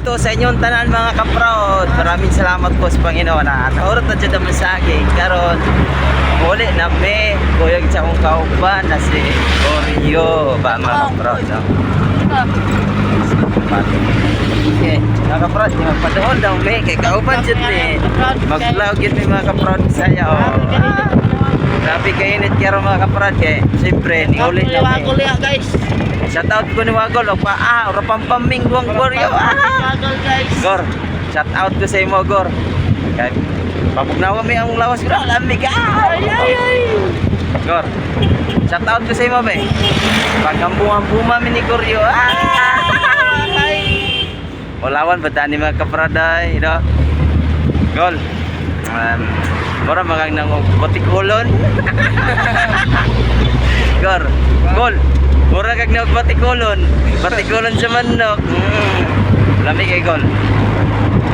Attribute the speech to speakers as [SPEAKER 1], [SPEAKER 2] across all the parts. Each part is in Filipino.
[SPEAKER 1] dito sa inyong tanan mga kaprod. Maraming salamat po sa Panginoon na naurot na dyan naman sa akin. Karon muli na may kuyag sa akong kauban na si Oreo ba mga kaprod. Okay, mga kaprod, magpadoon daw may kay kauban dyan eh. Mag-vlog yun mga kaprod saya. Grabe kainit kaya mga kaprod eh. Siyempre, niulit na
[SPEAKER 2] Wagol ya guys.
[SPEAKER 1] shout out ko ni Wagol o pa pampamingwang Goryo
[SPEAKER 2] Wagol guys.
[SPEAKER 1] Gor, shout out ko sa imo Gor. Kay papugnawa mi ang lawas ko lamig Gor, shout out ko sa imo be. Pagambungan-buma mi ni Goryo. Olawan badani mga kapraday, no? Gol. Mura magang nang botikulon. Gor, gol. Mura kag nang botikulon. Botikulon sa manok. Lami kay gol.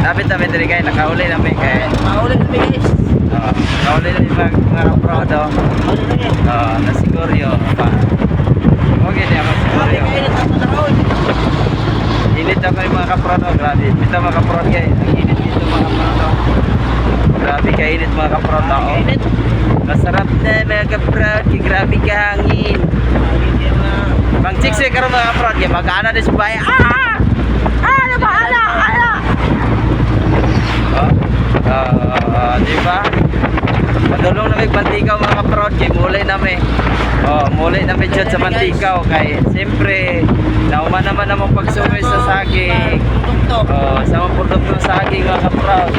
[SPEAKER 1] Dapat diri kay nakauli lami kay.
[SPEAKER 2] Mauli na guys.
[SPEAKER 1] Nakauli lami mga prodo. Nasiguro yo pa. Okay di ako siguro yo. Init ako yung mga kaprodo, grabe. Ito mga kaprodo kay, ang init dito mga kaprodo. Grabe kainit mga kaprodo.
[SPEAKER 2] Init.
[SPEAKER 1] Masarap na mga kaprod, grabe ka hangin. Bang chicks karon mga kaprod, mag-ana din sa bahay. Di ba? Padulong na may bantikaw mga kaprod, kay mulay namin. Mulay namin dyan sa bantikaw. Kay siyempre, nauman naman namang pagsuwi sa saging. Sa mga produkto ng saging mga kaprod.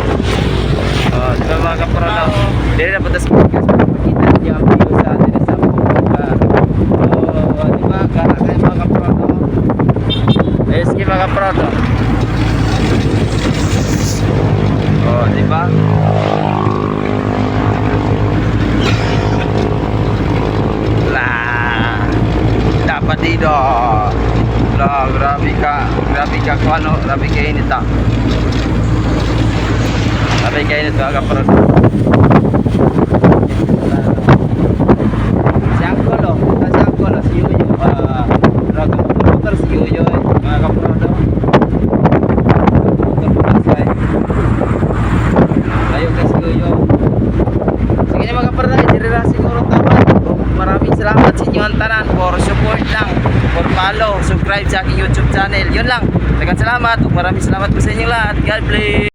[SPEAKER 1] Diba mga kaprod? Dili na punta sa podcast. Pakita niyo ang view sa atin sa mga diba? Kaya mga kaprod. Ayos kayo mga kaprod. Diba? Dapat dito. Grabe ka kung ano, grabe ka init ah. Grabe ka init mga kaprod. Si Angkolo, si Yuyo. Dragon motor si Yuyo mga kaprod. Layo kay si Yuyo. Sige na mga kaprod, diri ra siguro tapat. Maraming salamat sa inyo ang tanan for support lang, for follow, subscribe sa aking YouTube channel. Yun lang. Daghang salamat. Maraming salamat po sa inyo lahat. God bless.